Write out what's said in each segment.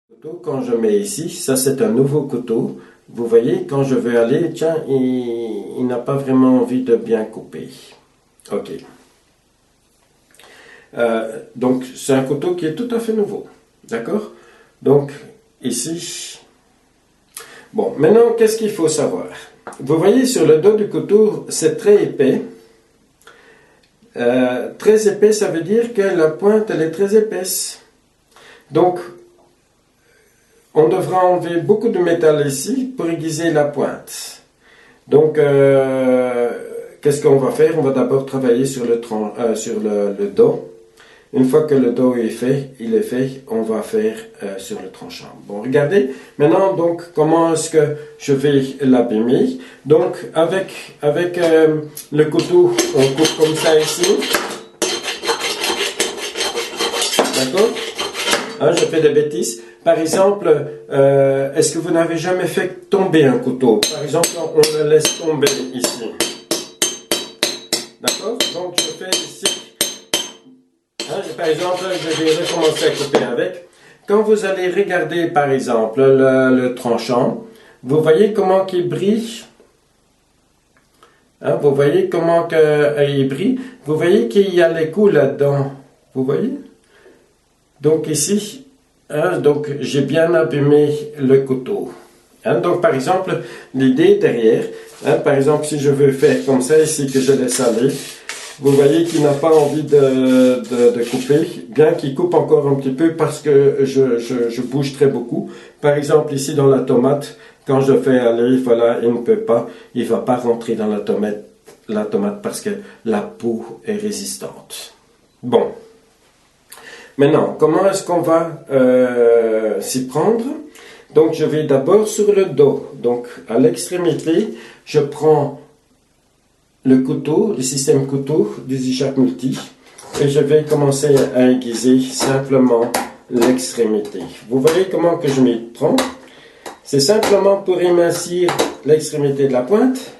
Couteau, quand je mets ici, ça c'est un nouveau couteau. Vous voyez, quand je vais aller, tiens, il n'a pas vraiment envie de bien couper. Ok. Donc c'est un couteau qui est tout à fait nouveau. D'accord? Donc ici. Bon, maintenant, qu'est-ce qu'il faut savoir? Vous voyez sur le dos du couteau, c'est très épais. Très épais, ça veut dire que la pointe, elle est très épaisse. Donc, on devra enlever beaucoup de métal ici pour aiguiser la pointe. Donc, qu'est-ce qu'on va faire? On va d'abord travailler sur le dos. Une fois que le dos est fait, on va faire sur le tranchant. Bon, regardez maintenant donc comment est-ce que je vais l'abîmer. Donc, avec le couteau, on coupe comme ça ici. D'accord? Hein, je fais des bêtises. Par exemple, est-ce que vous n'avez jamais fait tomber un couteau? Par exemple, on le laisse tomber ici. D'accord? Donc, je fais ici. Hein, par exemple, je vais recommencer à couper avec. Quand vous allez regarder, par exemple, le tranchant, vous voyez comment il brille? Hein, vous voyez comment il brille? Vous voyez qu'il y a les coups là-dedans. Vous voyez? Donc ici, hein, donc j'ai bien abîmé le couteau. Hein, donc par exemple, l'idée derrière, hein, par exemple si je veux faire comme ça ici, que je laisse aller, vous voyez qu'il n'a pas envie de couper, bien qu'il coupe encore un petit peu parce que je bouge très beaucoup. Par exemple ici dans la tomate, quand je fais aller, voilà, il ne peut pas, il ne va pas rentrer dans la tomate parce que la peau est résistante. Bon. Maintenant, comment est-ce qu'on va s'y prendre? Donc, je vais d'abord sur le dos. Donc, à l'extrémité, je prends le couteau, le système couteau du Z-Sharp Multi, et je vais commencer à aiguiser simplement l'extrémité. Vous voyez comment que je m'y prends? C'est simplement pour émincir l'extrémité de la pointe,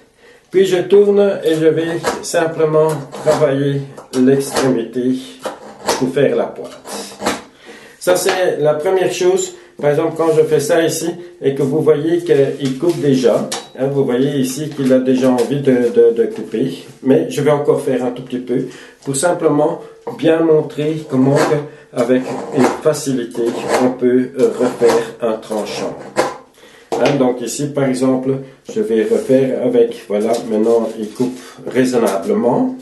puis je tourne et je vais simplement travailler l'extrémité pour faire la pointe. Ça, c'est la première chose. Par exemple, quand je fais ça ici et que vous voyez qu'il coupe déjà, hein, vous voyez ici qu'il a déjà envie de couper, mais je vais encore faire un tout petit peu pour simplement bien montrer comment, avec une facilité, on peut refaire un tranchant. Hein, donc ici, par exemple, je vais refaire avec, voilà, maintenant il coupe raisonnablement.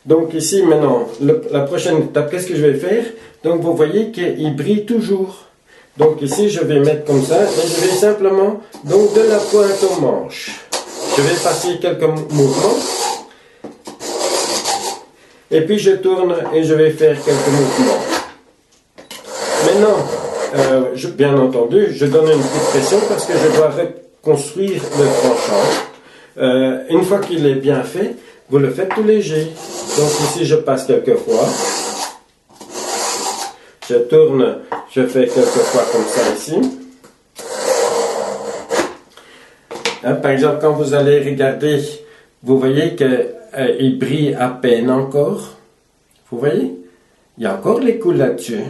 Donc ici, maintenant, la prochaine étape, qu'est-ce que je vais faire? Donc vous voyez qu'il brille toujours. Donc ici, je vais mettre comme ça, et je vais simplement, donc de la pointe au manche. Je vais passer quelques mouvements. Et puis je tourne et je vais faire quelques mouvements. Maintenant, bien entendu, je donne une petite pression parce que je dois reconstruire le tranchant. Une fois qu'il est bien fait, vous le faites tout léger. Donc ici, je passe quelques fois. Je tourne, je fais quelques fois comme ça ici. Hein, par exemple, quand vous allez regarder, vous voyez qu'il brille à peine encore. Vous voyez? Il y a encore les coups là-dessus.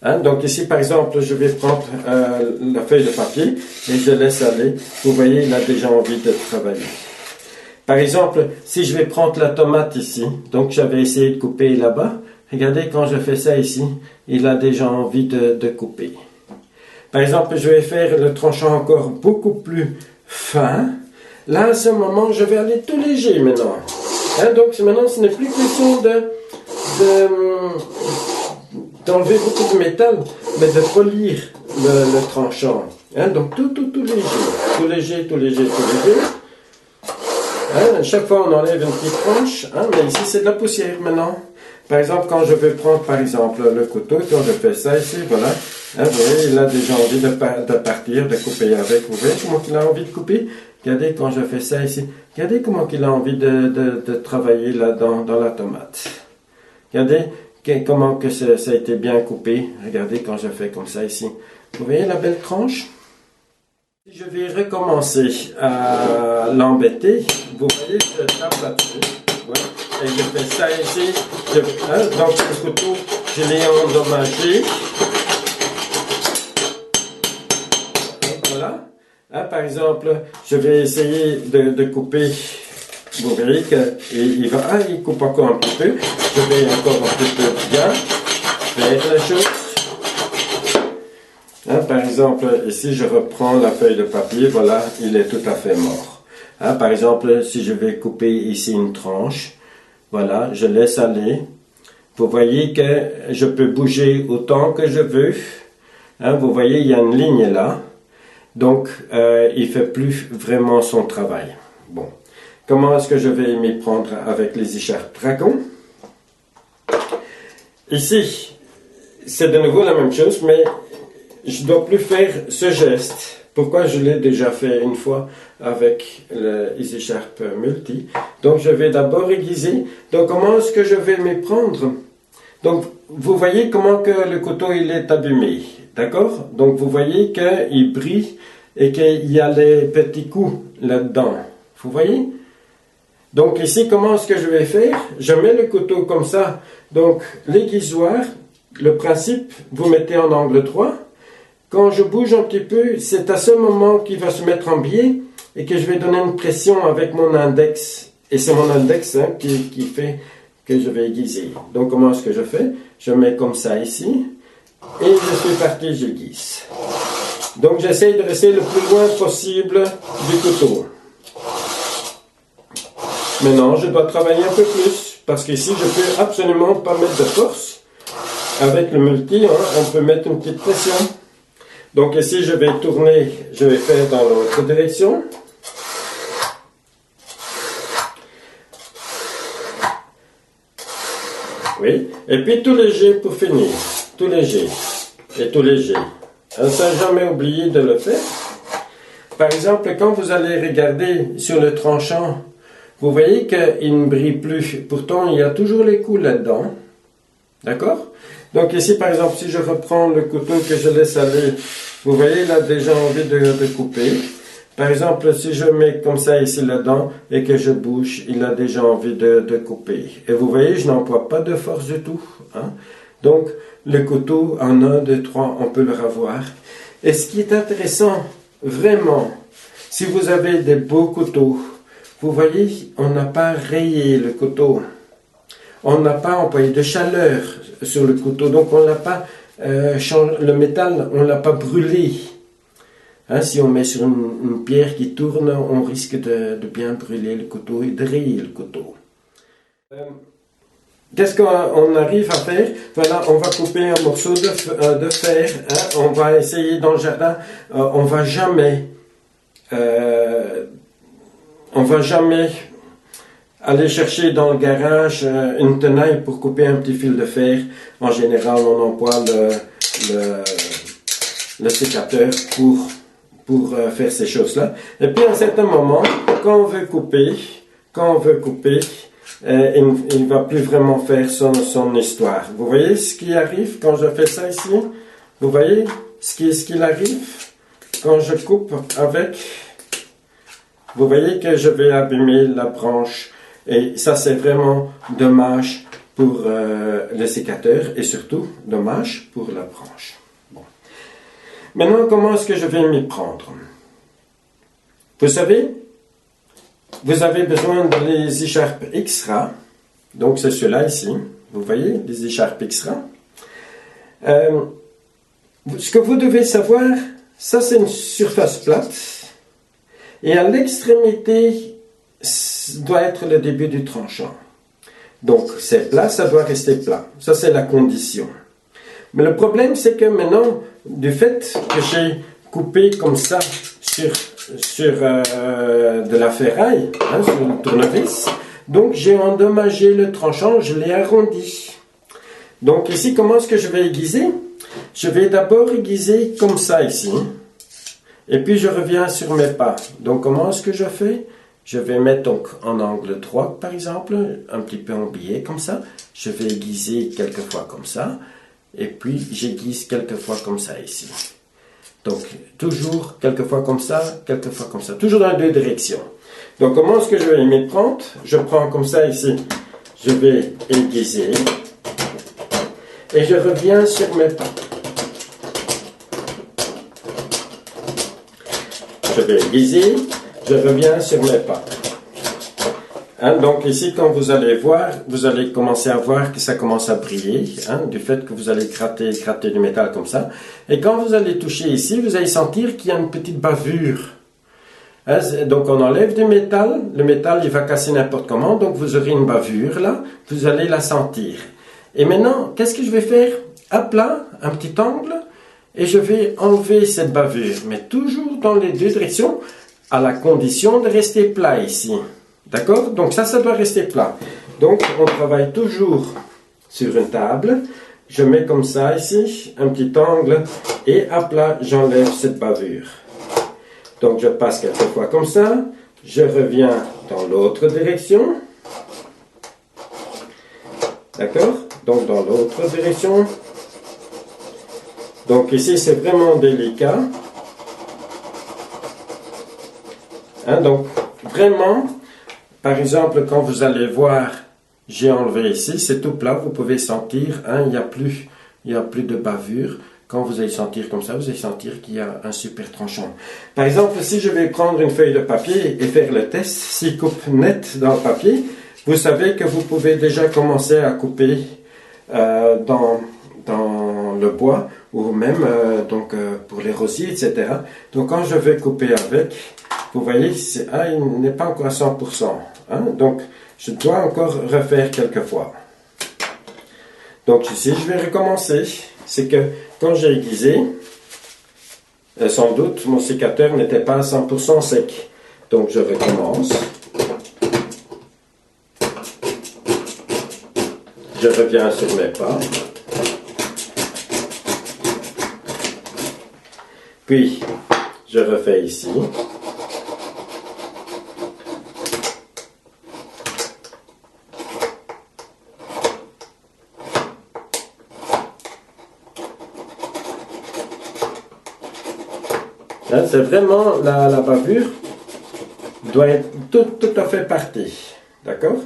Hein, donc ici, par exemple, je vais prendre la feuille de papier et je laisse aller. Vous voyez, il a déjà envie de travailler. Par exemple, si je vais prendre la tomate ici, donc j'avais essayé de couper là-bas. Regardez, quand je fais ça ici, il a déjà envie de couper. Par exemple, je vais faire le tranchant encore beaucoup plus fin. Là, à ce moment, je vais aller tout léger maintenant. Hein, donc maintenant, ce n'est plus question d'enlever beaucoup de métal, mais de polir le tranchant. Hein, donc tout léger. Tout léger, tout léger, tout léger. Hein, chaque fois, on enlève une petite tranche. Hein, mais ici, c'est de la poussière maintenant. Par exemple, quand je vais prendre, par exemple, le couteau, quand je fais ça ici, voilà, hein, vous voyez, il a déjà envie de partir, de couper avec. Vous voyez comment il a envie de couper? Regardez quand je fais ça ici. Regardez comment il a envie de travailler là dans la tomate. Regardez comment que ça a été bien coupé. Regardez quand je fais comme ça ici. Vous voyez la belle tranche? Je vais recommencer à l'embêter. Vous voyez, je tape là-dessus. Ouais. Et je fais ça ici. Donc le couteau, je l'ai endommagé. voilà. Hein, par exemple, je vais essayer de couper. Vous verrez qu'il il coupe encore un petit peu. Je vais encore un petit peu bien faire la chose. Hein, par exemple, ici, je reprends la feuille de papier. Voilà, il est tout à fait mort. Hein, par exemple, si je vais couper ici une tranche, voilà, je laisse aller. Vous voyez que je peux bouger autant que je veux. Hein, vous voyez, il y a une ligne là. Donc, il ne fait plus vraiment son travail. Bon. Comment est-ce que je vais m'y prendre avec les écharpes dragon? Ici, c'est de nouveau la même chose, mais je ne dois plus faire ce geste. Pourquoi? Je l'ai déjà fait une fois avec les écharpes multi. Donc, je vais d'abord aiguiser. Donc, comment est-ce que je vais m'y prendre? Donc, vous voyez comment que le couteau il est abîmé. D'accord? Donc, vous voyez qu'il brille et qu'il y a les petits coups là-dedans. Vous voyez? Donc, ici, comment est-ce que je vais faire? Je mets le couteau comme ça. Donc, l'aiguisoir, le principe, vous mettez en angle droit. Quand je bouge un petit peu, c'est à ce moment qu'il va se mettre en biais et que je vais donner une pression avec mon index. Et c'est mon index qui fait que je vais aiguiser. Donc, comment est-ce que je fais? Je mets comme ça ici. Et je suis parti, j'aiguise. Donc, j'essaye de rester le plus loin possible du couteau. Maintenant, je dois travailler un peu plus. Parce qu'ici, je ne peux absolument pas mettre de force. Avec le multi, on peut mettre une petite pression. Donc ici, je vais tourner, je vais faire dans l'autre direction. Oui, et puis tout léger pour finir. Tout léger. Et tout léger. Sans jamais oublier de le faire. Par exemple, quand vous allez regarder sur le tranchant, vous voyez qu'il ne brille plus. Pourtant, il y a toujours les coups là-dedans. D'accord? Donc ici, par exemple, si je reprends le couteau que je laisse aller, vous voyez, il a déjà envie de couper. Par exemple, si je mets comme ça ici là-dedans et que je bouge, il a déjà envie de couper. Et vous voyez, je n'emploie pas de force du tout. Hein? Donc, le couteau, en 1, 2, 3, on peut le revoir. Et ce qui est intéressant, vraiment, si vous avez des beaux couteaux, vous voyez, on n'a pas rayé le couteau. On n'a pas employé de chaleur sur le couteau, donc on n'a pas le métal, on ne l'a pas brûlé. Hein, si on met sur une pierre qui tourne, on risque de bien brûler le couteau et de rayer le couteau. Qu'est-ce qu'on arrive à faire? Voilà, on va couper un morceau de fer. Hein, on va essayer dans le jardin. On va jamais aller chercher dans le garage une tenaille pour couper un petit fil de fer. En général, on emploie le sécateur pour faire ces choses-là. Et puis, à un certain moment, quand on veut couper, il ne va plus vraiment faire son histoire. Vous voyez ce qui arrive quand je fais ça ici? Vous voyez ce qu'il arrive quand je coupe avec? Vous voyez que je vais abîmer la branche. Et ça, c'est vraiment dommage pour le sécateur et surtout dommage pour la branche. Bon. Maintenant, comment est-ce que je vais m'y prendre? Vous savez, vous avez besoin des écharpes X-Ra. Donc, c'est ceux-là ici. Vous voyez, les écharpes X-Ra. Ce que vous devez savoir, ça, c'est une surface plate. Et à l'extrémité, doit être le début du tranchant. Donc, c'est plat, ça doit rester plat. Ça, c'est la condition. Mais le problème, c'est que maintenant, du fait que j'ai coupé comme ça sur de la ferraille, hein, sur le tournevis, donc j'ai endommagé le tranchant, je l'ai arrondi. Donc ici, comment est-ce que je vais aiguiser? Je vais d'abord aiguiser comme ça ici. Et puis, je reviens sur mes pas. Donc, comment est-ce que je fais? Je vais mettre donc en angle droit, par exemple, un petit peu en biais, comme ça. Je vais aiguiser quelques fois comme ça. Et puis, j'aiguise quelques fois comme ça ici. Donc, toujours quelques fois comme ça, quelques fois comme ça. Toujours dans les deux directions. Donc, comment est-ce que je vais m'y prendre? Je prends comme ça ici. Je vais aiguiser. Et je reviens sur mes pas. je vais aiguiser, je reviens sur mes pas. Hein, donc ici, quand vous allez voir, vous allez commencer à voir que ça commence à briller, hein, du fait que vous allez gratter du métal comme ça. Et quand vous allez toucher ici, vous allez sentir qu'il y a une petite bavure. Hein, donc on enlève du métal, le métal il va casser n'importe comment, donc vous aurez une bavure là, vous allez la sentir. Et maintenant, qu'est-ce que je vais faire? À plat, un petit angle, et je vais enlever cette bavure, mais toujours dans les deux directions, à la condition de rester plat ici. D'accord? Donc ça doit rester plat. Donc on travaille toujours sur une table. Je mets comme ça ici, un petit angle, et à plat, j'enlève cette bavure. Donc je passe quelques fois comme ça, je reviens dans l'autre direction. D'accord? Donc dans l'autre direction. Donc ici c'est vraiment délicat. Hein, donc vraiment, par exemple quand vous allez voir, j'ai enlevé ici, c'est tout plat, vous pouvez sentir, hein, il n'y a plus de bavure. Quand vous allez sentir comme ça, vous allez sentir qu'il y a un super tranchant. Par exemple, si je vais prendre une feuille de papier et faire le test, s'il coupe net dans le papier, vous savez que vous pouvez déjà commencer à couper dans le bois ou même pour les rosiers, etc. Donc quand je vais couper avec, vous voyez, il n'est pas encore à 100%. Hein? Donc je dois encore refaire quelques fois. Donc ici, je vais recommencer. C'est que quand j'ai aiguisé, sans doute, mon sécateur n'était pas à 100% sec. Donc je recommence. Je reviens sur mes pas. Puis, je refais ici. Là, c'est vraiment la bavure doit être tout à fait partie. D'accord?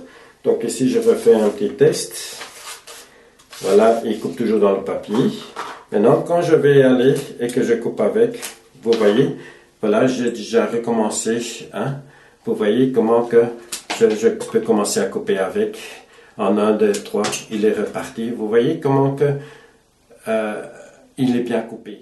Donc ici, je refais un petit test. Voilà, il coupe toujours dans le papier. Maintenant, quand je vais aller et que je coupe avec, vous voyez, voilà, j'ai déjà recommencé. Hein? Vous voyez comment que je peux commencer à couper avec. En 1, 2, 3, il est reparti. Vous voyez comment que il est bien coupé.